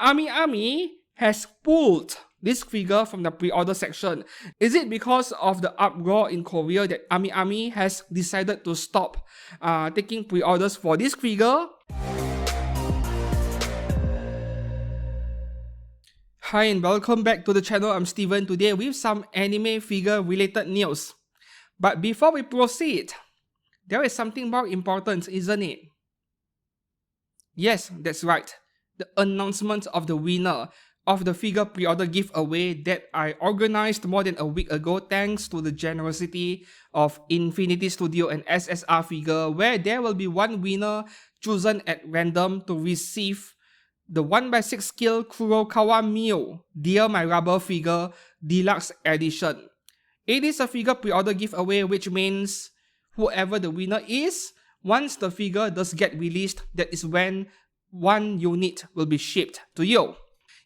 Ami has pulled this figure from the pre-order section. Is it because of the uproar in Korea that Ami has decided to stop taking pre-orders for this figure? Hi and welcome back to the channel. I'm Steven, today with some anime figure related news. But before we proceed, there is something more important, isn't it? Yes, that's right. The announcement of the winner of the figure pre-order giveaway that I organized more than a week ago thanks to the generosity of Infinity Studio and SSR Figure, where there will be one winner chosen at random to receive the 1x6 scale Kurokawa Mio Dear My Rubber Figure Deluxe Edition. It is a figure pre-order giveaway, which means whoever the winner is, once the figure does get released, that is when one unit will be shipped to you.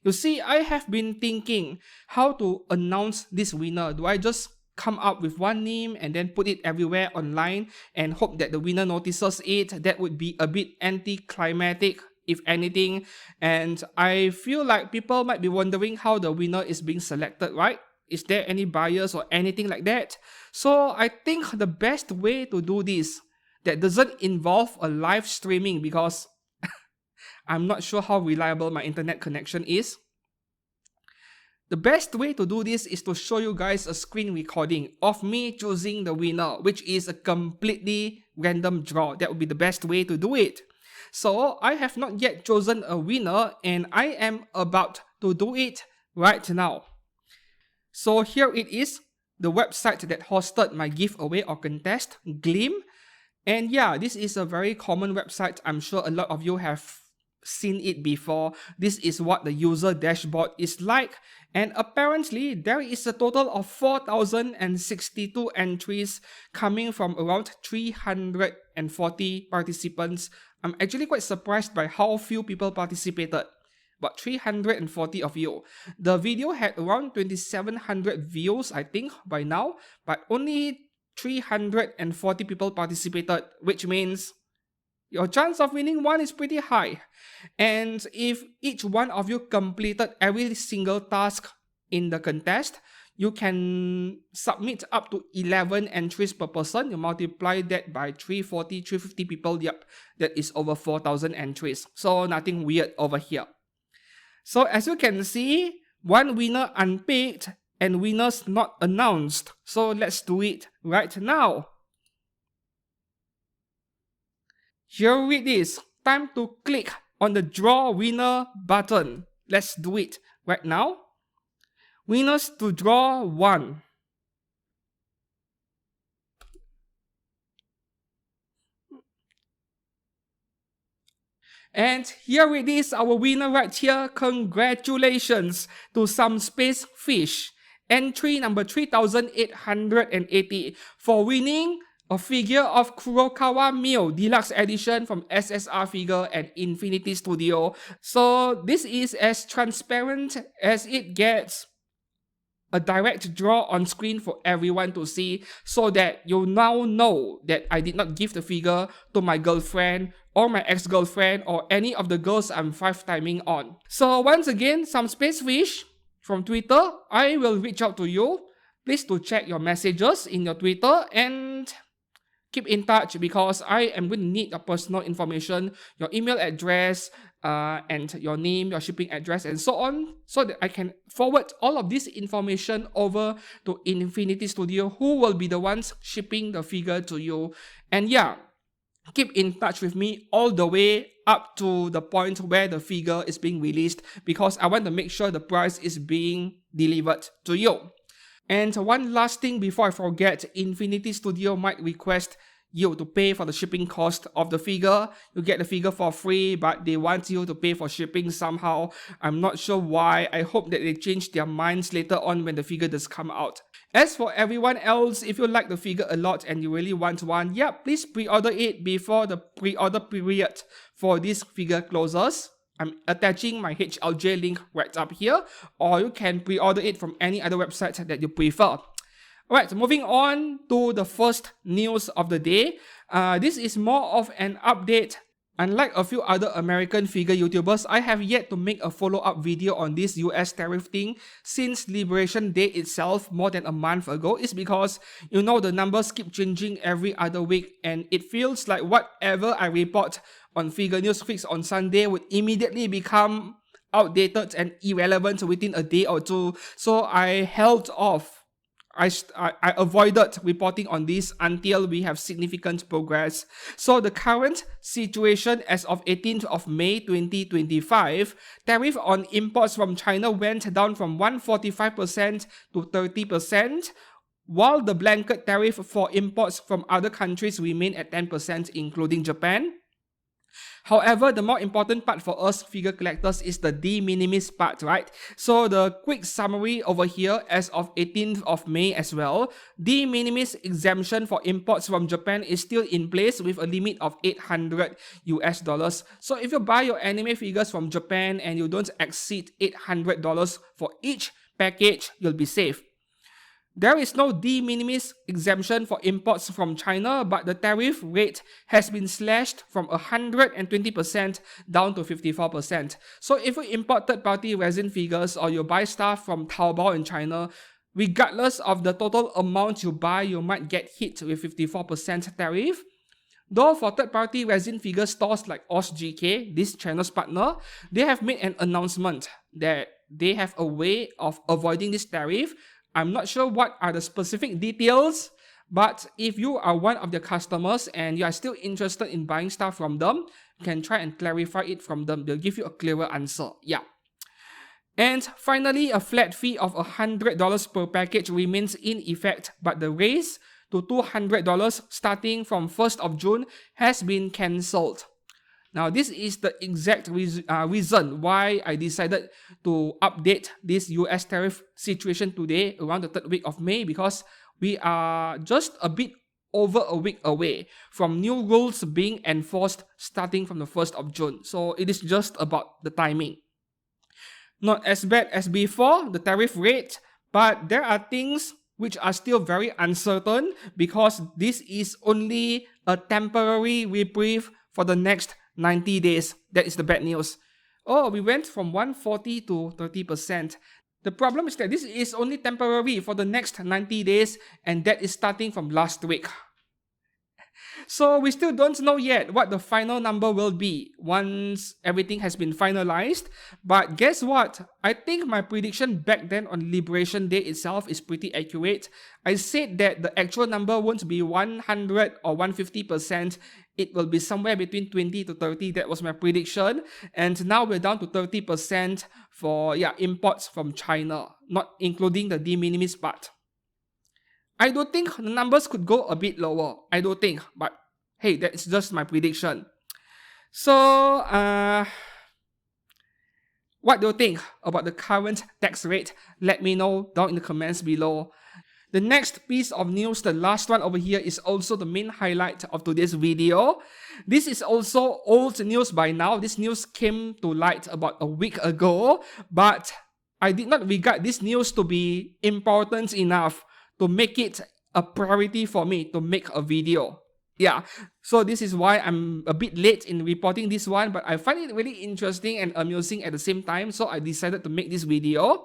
You see, I have been thinking how to announce this winner. Do I just come up with one name and then put it everywhere online and hope that the winner notices it? That would be a bit anticlimactic, if anything. And I feel like people might be wondering how the winner is being selected, right? Is there any bias or anything like that? So I think the best way to do this that doesn't involve a live streaming, because I'm not sure how reliable my internet connection is. The best way to do this is to show you guys a screen recording of me choosing the winner, which is a completely random draw. That would be the best way to do it. So I have not yet chosen a winner and I am about to do it right now. So here it is, the website that hosted my giveaway or contest, Gleam. And yeah, this is a very common website. I'm sure a lot of you have seen it before. This is what the user dashboard is like. And apparently, there is a total of 4,062 entries coming from around 340 participants. I'm actually quite surprised by how few people participated. But 340 of you. The video had around 2,700 views, I think, by now. But only 340 people participated, which means your chance of winning one is pretty high. And if each one of you completed every single task in the contest, you can submit up to 11 entries per person. You multiply that by 340, 350 people, yep, that is over 4,000 entries. So nothing weird over here. So as you can see, one winner unpicked and winners not announced. So let's do it right now. Here it is. Time to click on the draw winner button. Let's do it right now. Winners to draw 1. And here it is, our winner right here. Congratulations to some space fish. Entry number 3880 for winning a figure of Kurokawa Mio Deluxe Edition from SSR Figure and Infinity Studio. So this is as transparent as it gets. A direct draw on screen for everyone to see, so that you now know that I did not give the figure to my girlfriend or my ex-girlfriend or any of the girls I'm 5-timing on. So once again, some space fish from Twitter, I will reach out to you. Please do check your messages in your Twitter and keep in touch, because I am going to need your personal information, your email address, and your name, your shipping address, and so on, so that I can forward all of this information over to Infinity Studio, who will be the ones shipping the figure to you. And yeah, keep in touch with me all the way up to the point where the figure is being released, because I want to make sure the price is being delivered to you. And one last thing before I forget, Infinity Studio might request you to pay for the shipping cost of the figure. You get the figure for free, but they want you to pay for shipping somehow. I'm not sure why. I hope that they change their minds later on when the figure does come out. As for everyone else, if you like the figure a lot and you really want one, yeah, please pre-order it before the pre-order period for this figure closes. I'm attaching my HLJ link right up here, or you can pre-order it from any other website that you prefer. Alright, so moving on to the first news of the day. This is more of an update Unlike a few other American figure YouTubers, I have yet to make a follow-up video on this US tariff thing since Liberation Day itself more than a month ago. It's because, the numbers keep changing every other week and it feels like whatever I report on Figure News Fix on Sunday would immediately become outdated and irrelevant within a day or two. So I held off. I avoided reporting on this until we have significant progress. So the current situation as of 18th of May 2025, tariff on imports from China went down from 145% to 30%, while the blanket tariff for imports from other countries remained at 10%, including Japan. However, the more important part for us figure collectors is the de minimis part, right? So the quick summary over here as of 18th of May as well, de minimis exemption for imports from Japan is still in place with a limit of $800 US. So if you buy your anime figures from Japan and you don't exceed $800 for each package, you'll be safe. There is no de minimis exemption for imports from China, but the tariff rate has been slashed from 120% down to 54%. So if you import third-party resin figures or you buy stuff from Taobao in China, regardless of the total amount you buy, you might get hit with 54% tariff. Though for third-party resin figure stores like OSGK, this channel's partner, they have made an announcement that they have a way of avoiding this tariff. I'm not sure what are the specific details, but if you are one of their customers and you are still interested in buying stuff from them, you can try and clarify it from them. They'll give you a clearer answer. Yeah. And finally, a flat fee of $100 per package remains in effect, but the raise to $200 starting from 1st of June has been cancelled. Now, this is the exact reason why I decided to update this US tariff situation today around the 3rd week of May, because we are just a bit over a week away from new rules being enforced starting from the 1st of June. So it is just about the timing. Not as bad as before, the tariff rate, but there are things which are still very uncertain because this is only a temporary reprieve for the next 90 days. That is the bad news. Oh, we went from 140 to 30%. The problem is that this is only temporary for the next 90 days, and that is starting from last week. So we still don't know yet what the final number will be once everything has been finalized. But guess what? I think my prediction back then on Liberation Day itself is pretty accurate. I said that the actual number won't be 100 or 150%. It will be somewhere between 20 to 30. That was my prediction. And now we're down to 30% for imports from China, not including the de minimis part. I do think the numbers could go a bit lower. I do think, but hey, that's just my prediction. So, what do you think about the current tax rate? Let me know down in the comments below. The next piece of news, the last one over here, is also the main highlight of today's video. This is also old news by now. This news came to light about a week ago, but I did not regard this news to be important enough to make it a priority for me to make a video. Yeah, so this is why I'm a bit late in reporting this one, but I find it really interesting and amusing at the same time, so I decided to make this video.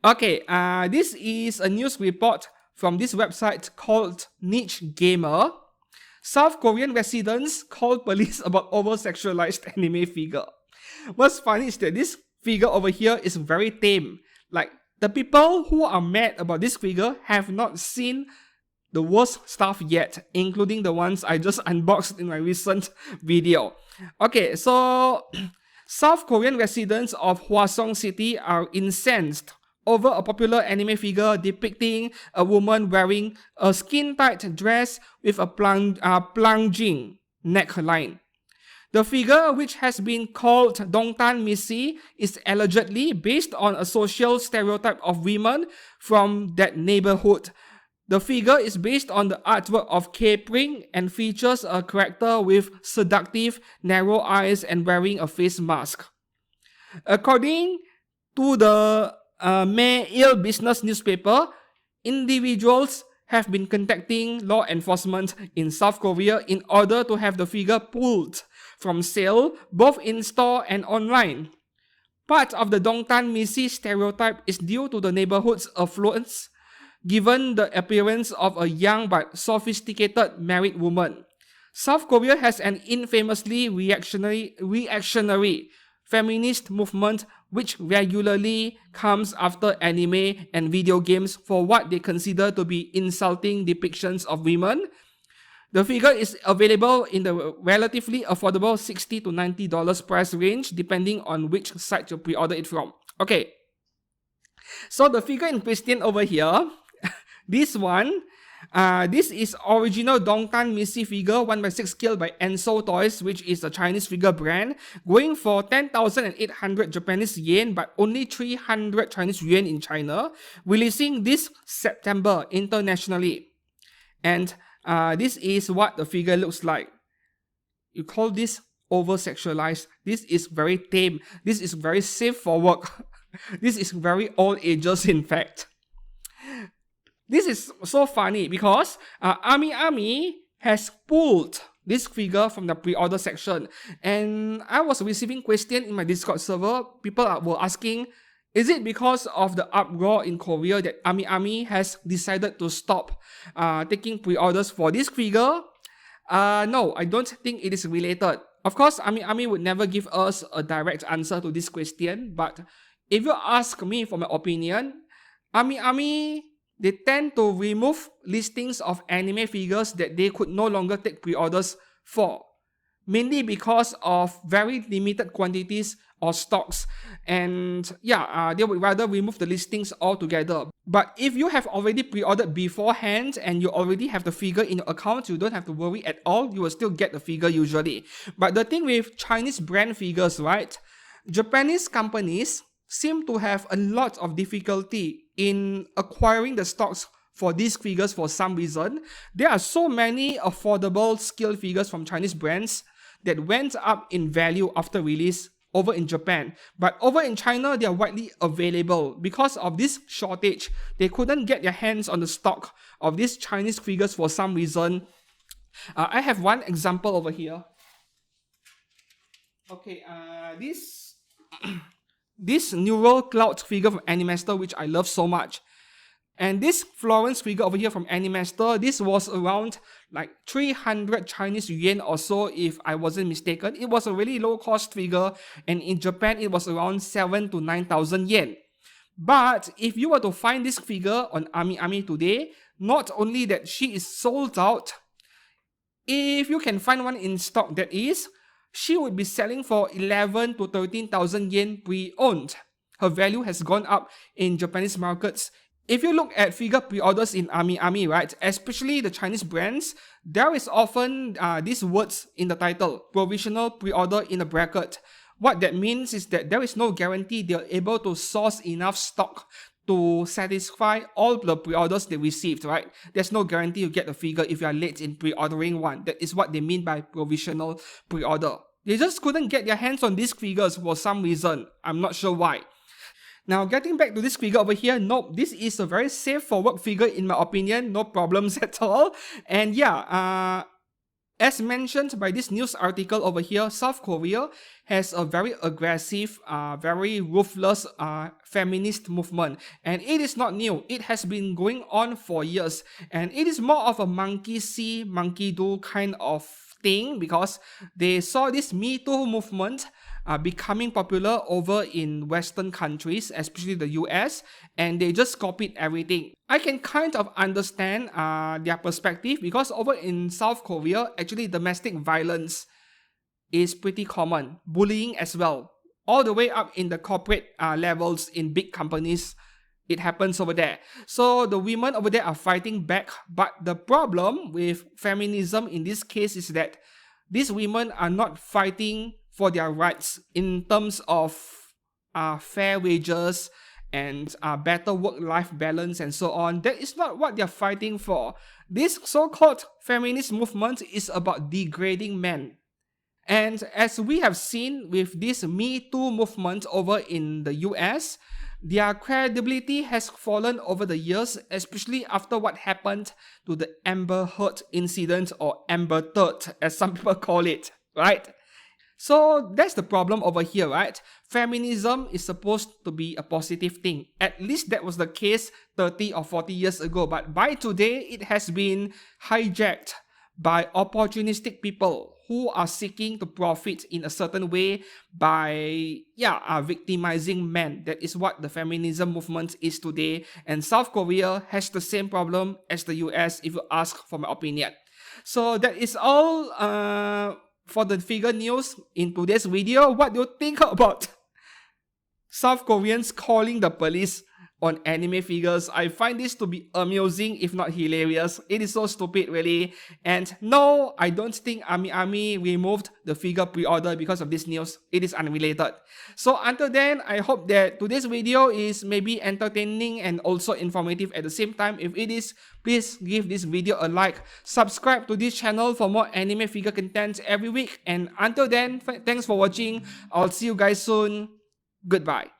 Okay, this is a news report from this website called Niche Gamer. South Korean residents call police about over-sexualized anime figure. What's funny is that this figure over here is very tame. Like, the people who are mad about this figure have not seen the worst stuff yet, including the ones I just unboxed in my recent video. Okay, so South Korean residents of Hwasong City are incensed over a popular anime figure depicting a woman wearing a skin-tight dress with a plunging neckline. The figure, which has been called Dongtan Missy, is allegedly based on a social stereotype of women from that neighborhood. The figure is based on the artwork of KPring and features a character with seductive, narrow eyes and wearing a face mask. According to the Mail business newspaper, individuals have been contacting law enforcement in South Korea in order to have the figure pulled from sale both in-store and online. Part of the Dongtan Missy stereotype is due to the neighborhood's affluence, given the appearance of a young but sophisticated married woman. South Korea has an infamously reactionary feminist movement which regularly comes after anime and video games for what they consider to be insulting depictions of women. The figure is available in the relatively affordable $60 to $90 price range depending on which site you pre-order it from. Okay, so the figure in question over here, this one, this is original Dongtan Missy figure 1/6 scale by Ensoutoys, which is a Chinese figure brand, going for 10,800 Japanese yen but only 300 Chinese yuan in China, releasing this September internationally. And this is what the figure looks like. You call this over-sexualized. This is very tame. This is very safe for work. This is very all ages, in fact. This is so funny because Ami has pulled this figure from the pre-order section, and I was receiving questions in my Discord server. People were asking, is it because of the uproar in Korea that Ami has decided to stop taking pre-orders for this figure? No, I don't think it is related. Of course, Ami would never give us a direct answer to this question, but if you ask me for my opinion, Ami they tend to remove listings of anime figures that they could no longer take pre-orders for, mainly because of very limited quantities or stocks, and they would rather remove the listings altogether. But if you have already pre-ordered beforehand and you already have the figure in your account, you don't have to worry at all. You will still get the figure usually. But the thing with Chinese brand figures, right? Japanese companies seem to have a lot of difficulty in acquiring the stocks for these figures for some reason. There are so many affordable scale figures from Chinese brands that went up in value after release over in Japan. But over in China, they are widely available. Because of this shortage, they couldn't get their hands on the stock of these Chinese figures for some reason. I have one example over here. Okay, this Neural Cloud figure from Animaster, which I love so much. And this Florence figure over here from Animaster, this was around like 300 Chinese yuan or so, if I wasn't mistaken. It was a really low cost figure, and in Japan it was around 7,000 to 9,000 yen. But if you were to find this figure on Ami today, not only that she is sold out, if you can find one in stock, that is, she would be selling for 11,000 to 13,000 yen pre-owned. Her value has gone up in Japanese markets. If you look at figure pre-orders in Ami, right, especially the Chinese brands, there is often these words in the title, provisional pre-order in a bracket. What that means is that there is no guarantee they're able to source enough stock to satisfy all the pre-orders they received, right? There's no guarantee you get the figure if you are late in pre-ordering one. That is what they mean by provisional pre-order. They just couldn't get their hands on these figures for some reason. I'm not sure why. Now, getting back to this figure over here, nope, this is a very safe for work figure in my opinion. No problems at all. And as mentioned by this news article over here, South Korea has a very aggressive, very ruthless feminist movement. And it is not new. It has been going on for years. And it is more of a monkey see, monkey do kind of thing, because they saw this Me Too movement becoming popular over in Western countries, especially the US, and they just copied everything. I can kind of understand their perspective, because over in South Korea, actually domestic violence is pretty common. Bullying as well. All the way up in the corporate levels in big companies, it happens over there. So the women over there are fighting back, but the problem with feminism in this case is that these women are not fighting for their rights in terms of fair wages and better work-life balance and so on. That is not what they're fighting for. This so-called feminist movement is about degrading men. And as we have seen with this Me Too movement over in the US, Their credibility has fallen over the years, especially after what happened to the Amber Heard incident, or Amber Third, as some people call it, right? So that's the problem over here, right? Feminism is supposed to be a positive thing. At least that was the case 30 or 40 years ago. But by today, it has been hijacked by opportunistic people who are seeking to profit in a certain way by victimizing men. That is what the feminism movement is today. And South Korea has the same problem as the US, if you ask for my opinion. So that is all for the figure news in today's video. What do you think about South Koreans calling the police on anime figures? I find this to be amusing, if not hilarious. It is so stupid, really. And no, I don't think Ami removed the figure pre-order because of this news. It is unrelated. So until then, I hope that today's video is maybe entertaining and also informative at the same time. If it is, please give this video a like. Subscribe to this channel for more anime figure content every week. And until then, thanks for watching. I'll see you guys soon. Goodbye.